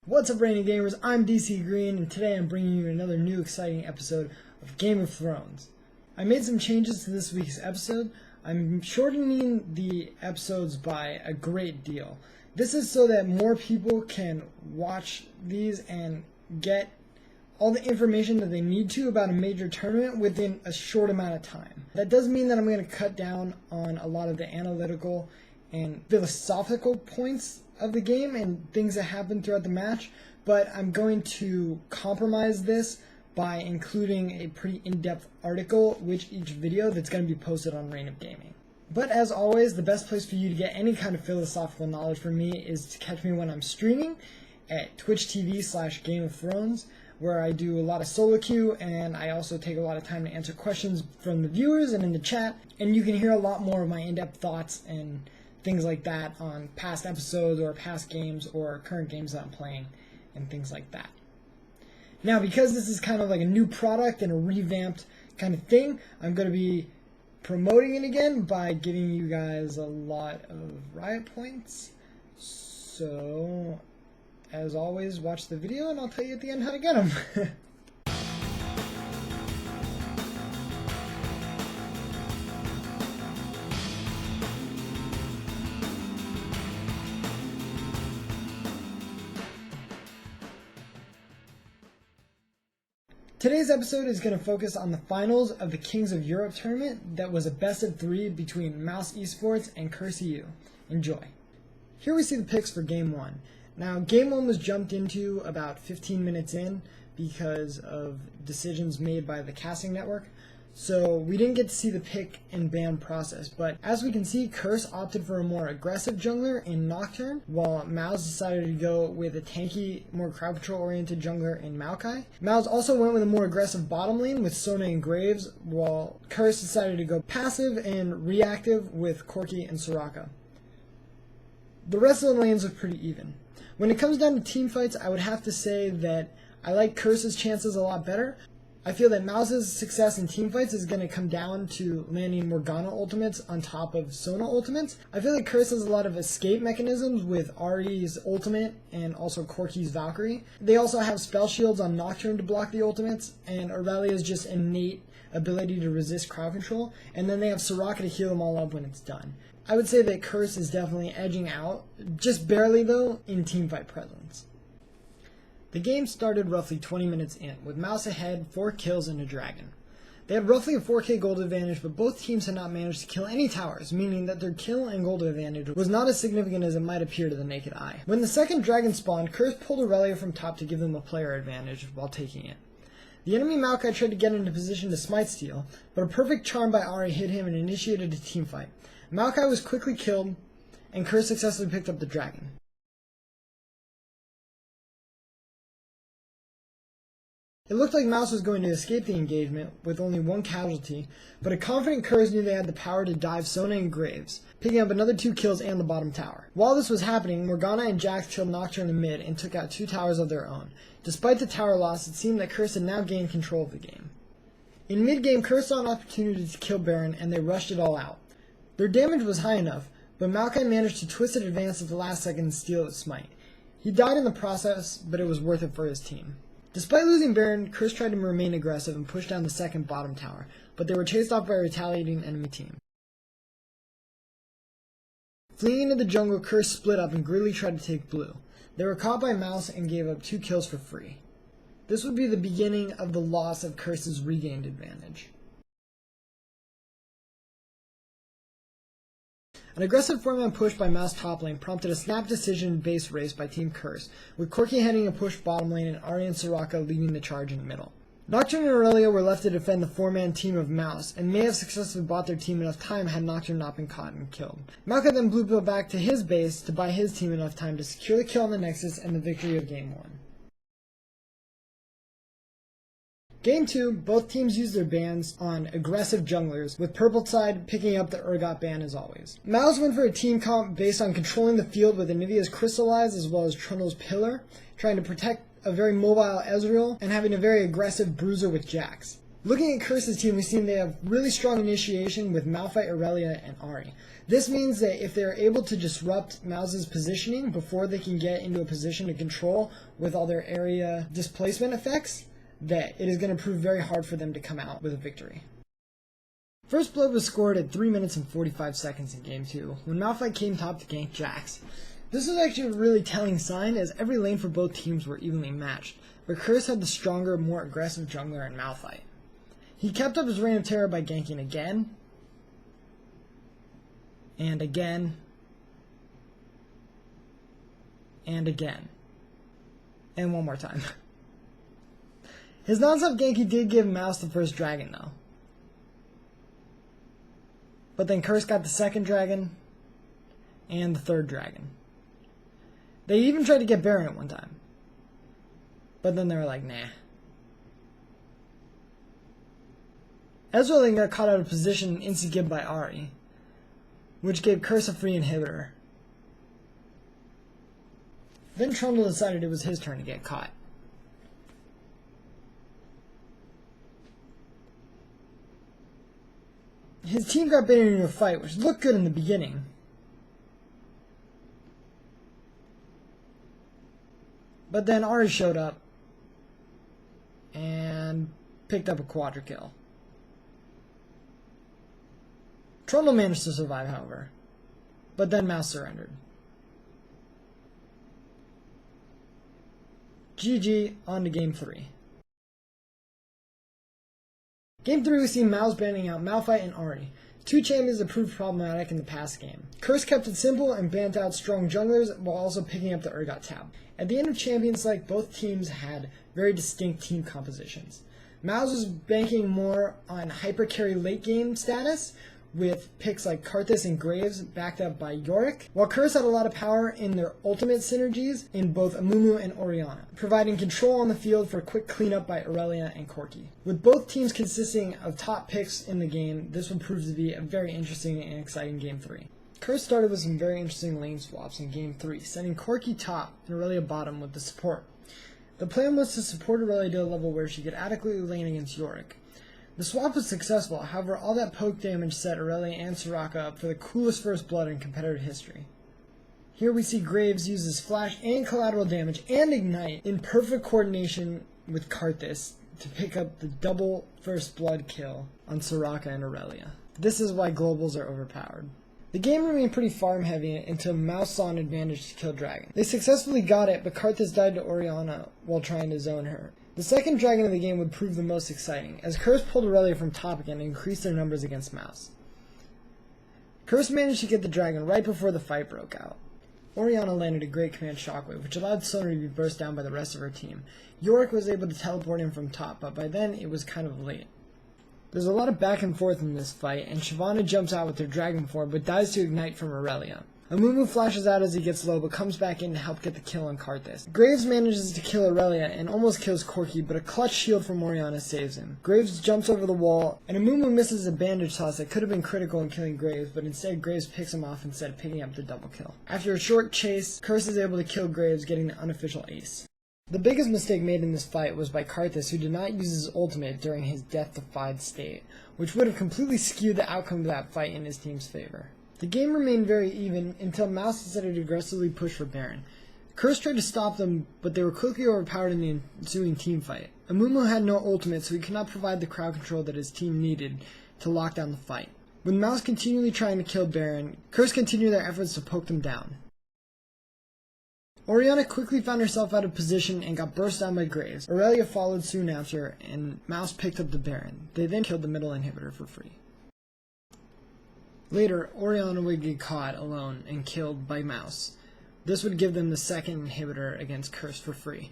What's up, Reigning Gamers? I'm DC Green, and today I'm bringing you another new exciting episode of Game of Thrones. I made some changes to this week's episode. I'm shortening the episodes by a great deal. This is so that more people can watch these and get all the information that they need to about a major tournament within a short amount of time. That does mean that I'm going to cut down on a lot of the analytical and philosophical points of the game and things that happen throughout the match, but I'm going to compromise this by including a pretty in-depth article with each video that's going to be posted on Reign of Gaming. But as always, the best place for you to get any kind of philosophical knowledge from me is to catch me when I'm streaming at Twitch.tv/Game of Thrones, where I do a lot of solo queue, and I also take a lot of time to answer questions from the viewers and in the chat, and you can hear a lot more of my in-depth thoughts and things like that on past episodes or past games or current games that I'm playing and things like that. Now, because this is kind of like a new product and a revamped kind of thing, I'm going to be promoting it again by giving you guys a lot of riot points. So, as always, watch the video and I'll tell you at the end how to get them. Today's episode is going to focus on the finals of the Kings of Europe tournament that was a best-of-3 between MouseSports and Curse.EU. Enjoy. Here we see the picks for Game 1. Now, Game 1 was jumped into about 15 minutes in because of decisions made by the casting network, so we didn't get to see the pick and ban process, but as we can see, Curse opted for a more aggressive jungler in Nocturne, while Mouse decided to go with a tanky, more crowd control oriented jungler in Maokai. Mouse also went with a more aggressive bottom lane with Sona and Graves, while Curse decided to go passive and reactive with Corki and Soraka. The rest of the lanes look pretty even. When it comes down to team fights, I would have to say that I like Curse's chances a lot better. I feel that Mouse's success in teamfights is going to come down to landing Morgana ultimates on top of Sona ultimates. I feel like Curse has a lot of escape mechanisms with Ahri's ultimate and also Corki's Valkyrie. They also have spell shields on Nocturne to block the ultimates, and Aurelia's just innate ability to resist crowd control, and then they have Soraka to heal them all up when it's done. I would say that Curse is definitely edging out, just barely though, in teamfight presence. The game started roughly 20 minutes in, with Mouse ahead, 4 kills and a dragon. They had roughly a 4k gold advantage, but both teams had not managed to kill any towers, meaning that their kill and gold advantage was not as significant as it might appear to the naked eye. When the second dragon spawned, Curse pulled Aurelia from top to give them a player advantage while taking it. The enemy Maokai tried to get into position to smite steal, but a perfect charm by Ahri hit him and initiated a teamfight. Maokai was quickly killed, and Curse successfully picked up the dragon. It looked like Mouse was going to escape the engagement with only 1 casualty, but a confident Curse knew they had the power to dive Sona and Graves, picking up another 2 kills and the bottom tower. While this was happening, Morgana and Jax killed Nocturne in mid and took out 2 towers of their own. Despite the tower loss, it seemed that Curse had now gained control of the game. In mid-game, Curse saw an opportunity to kill Baron and they rushed it all out. Their damage was high enough, but Maokai managed to twist it advance at the last second and steal its smite. He died in the process, but it was worth it for his team. Despite losing Baron, Curse tried to remain aggressive and push down the second bottom tower, but they were chased off by a retaliating enemy team. Fleeing into the jungle, Curse split up and greedily tried to take blue. They were caught by Mouse and gave up 2 kills for free. This would be the beginning of the loss of Curse's regained advantage. An aggressive 4-man push by Mouse top lane prompted a snap decision base race by Team Curse, with Corki heading a push bottom lane and Ahri and Soraka leading the charge in the middle. Nocturne and Aurelia were left to defend the 4-man team of Mouse, and may have successfully bought their team enough time had Nocturne not been caught and killed. Maokai then blue pilled back to his base to buy his team enough time to secure the kill on the Nexus and the victory of Game 1. Game 2, both teams used their bans on aggressive junglers, with Purple side picking up the Urgot ban as always. Mouse went for a team comp based on controlling the field with Anivia's Crystallize as well as Trundle's Pillar, trying to protect a very mobile Ezreal and having a very aggressive Bruiser with Jax. Looking at Curse's team, we've seen they have really strong initiation with Malphite, Aurelia, and Ahri. This means that if they're able to disrupt Mouse's positioning before they can get into a position to control with all their area displacement effects, that it is going to prove very hard for them to come out with a victory. First blood was scored at 3 minutes and 45 seconds in Game 2, when Malphite came top to gank Jax. This was actually a really telling sign, as every lane for both teams were evenly matched, but Curse had the stronger, more aggressive jungler in Malphite. He kept up his reign of terror by ganking again, and again, and again, and one more time. His non-stop ganking did give Mouse the first dragon though. But then Curse got the second dragon, and the third dragon. They even tried to get Baron at one time. But then they were like, nah. Ezreal then got caught out of position and insta-gibbed by Ahri, which gave Curse a free inhibitor. Then Trundle decided it was his turn to get caught. His team got baited into a fight, which looked good in the beginning. But then Ahri showed up and picked up a quadra kill. Trundle managed to survive, however, but then Mouse surrendered. GG, on to Game 3. Game 3 we see Mouse banning out Malphite and Ahri, two champions that proved problematic in the past game. Curse kept it simple and banned out strong junglers while also picking up the Urgot tab. At the end of Champions Select, both teams had very distinct team compositions. Mouse was banking more on hyper carry late game status, with picks like Karthus and Graves backed up by Yorick, while Curse had a lot of power in their ultimate synergies in both Amumu and Orianna, providing control on the field for quick cleanup by Aurelia and Corki. With both teams consisting of top picks in the game, this would prove to be a very interesting and exciting Game 3. Curse started with some very interesting lane swaps in Game 3, sending Corki top and Aurelia bottom with the support. The plan was to support Aurelia to a level where she could adequately lane against Yorick. The swap was successful, however all that poke damage set Aurelia and Soraka up for the coolest first blood in competitive history. Here we see Graves use his flash and collateral damage and ignite in perfect coordination with Karthus to pick up the double first blood kill on Soraka and Aurelia. This is why globals are overpowered. The game remained pretty farm heavy until Mouse saw an advantage to kill Dragon. They successfully got it, but Karthus died to Orianna while trying to zone her. The second dragon of the game would prove the most exciting, as Curse pulled Aurelia from top again and increased their numbers against Mouse. Curse managed to get the dragon right before the fight broke out. Orianna landed a great command shockwave, which allowed Sona to be burst down by the rest of her team. Yorick was able to teleport him from top, but by then it was kind of late. There's a lot of back and forth in this fight, and Shyvana jumps out with her dragon form, but dies to ignite from Aurelia. Amumu flashes out as he gets low, but comes back in to help get the kill on Karthus. Graves manages to kill Aurelia and almost kills Corki, but a clutch shield from Orianna saves him. Graves jumps over the wall, and Amumu misses a bandage toss that could have been critical in killing Graves, but instead Graves picks him off instead of picking up the double kill. After a short chase, Curse is able to kill Graves, getting the unofficial ace. The biggest mistake made in this fight was by Karthus, who did not use his ultimate during his death-defied state, which would have completely skewed the outcome of that fight in his team's favor. The game remained very even until Mouse decided to aggressively push for Baron. Curse tried to stop them, but they were quickly overpowered in the ensuing teamfight. Amumu had no ultimate, so he could not provide the crowd control that his team needed to lock down the fight. With Mouse continually trying to kill Baron, Curse continued their efforts to poke them down. Orianna quickly found herself out of position and got burst down by Graves. Aurelia followed soon after, and Mouse picked up the Baron. They then killed the middle inhibitor for free. Later, Orianna would get caught alone and killed by Mouse. This would give them the second inhibitor against Curse for free.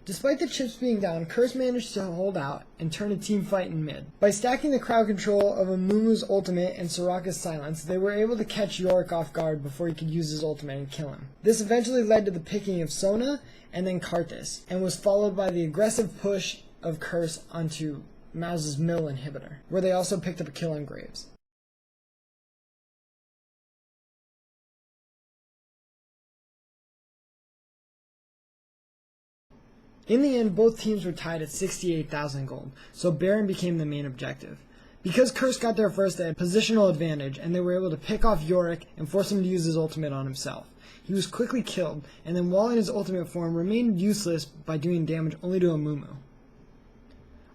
Despite the chips being down, Curse managed to hold out and turn a team fight in mid. By stacking the crowd control of Amumu's ultimate and Soraka's silence, they were able to catch Yorick off guard before he could use his ultimate and kill him. This eventually led to the picking of Sona and then Karthus, and was followed by the aggressive push of Curse onto Mouse's middle inhibitor, where they also picked up a kill on Graves. In the end, both teams were tied at 68,000 gold, so Baron became the main objective. Because Curse got there first, they had positional advantage, and they were able to pick off Yorick and force him to use his ultimate on himself. He was quickly killed, and then while in his ultimate form, remained useless by doing damage only to Amumu.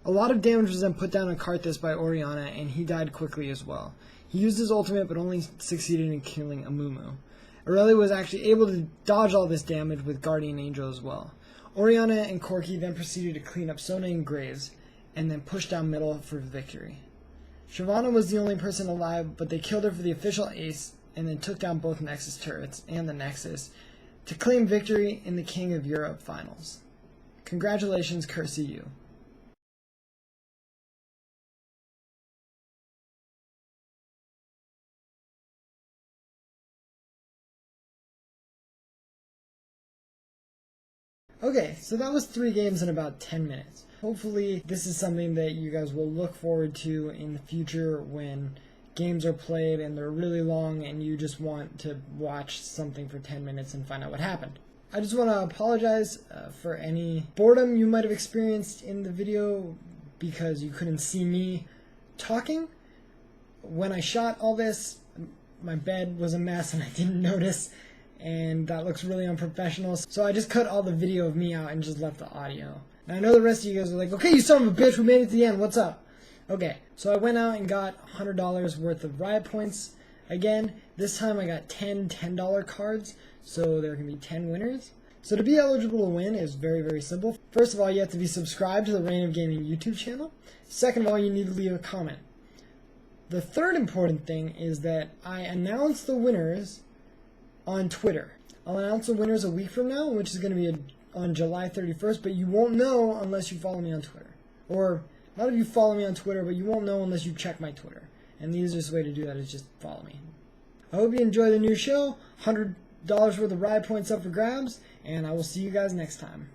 A lot of damage was then put down on Karthus by Orianna, and he died quickly as well. He used his ultimate, but only succeeded in killing Amumu. Aurelia was actually able to dodge all this damage with Guardian Angel as well. Orianna and Corki then proceeded to clean up Sona and Graves, and then push down middle for victory. Shyvana was the only person alive, but they killed her for the official ace, and then took down both Nexus turrets and the Nexus to claim victory in the King of Europe finals. Congratulations, Curse.EU. Okay, so that was 3 games in about 10 minutes. Hopefully this is something that you guys will look forward to in the future when games are played and they're really long and you just want to watch something for 10 minutes and find out what happened. I just want to apologize for any boredom you might have experienced in the video because you couldn't see me talking. When I shot all this, my bed was a mess and I didn't notice, and that looks really unprofessional. So I just cut all the video of me out and just left the audio. And I know the rest of you guys are like, okay, you son of a bitch, we made it to the end, what's up? Okay, so I went out and got $100 worth of riot points. Again, this time I got 10 $10 cards, so there can be 10 winners. So to be eligible to win is very, very simple. First of all, you have to be subscribed to the Reign of Gaming YouTube channel. Second of all, you need to leave a comment. The third important thing is that I announce the winners on Twitter. I'll announce the winners a week from now, which is going to be on July 31st, but you won't know unless you follow me on Twitter. Or, a lot of you follow me on Twitter, but you won't know unless you check my Twitter. And the easiest way to do that is just follow me. I hope you enjoy the new show. $100 worth of ride points up for grabs, and I will see you guys next time.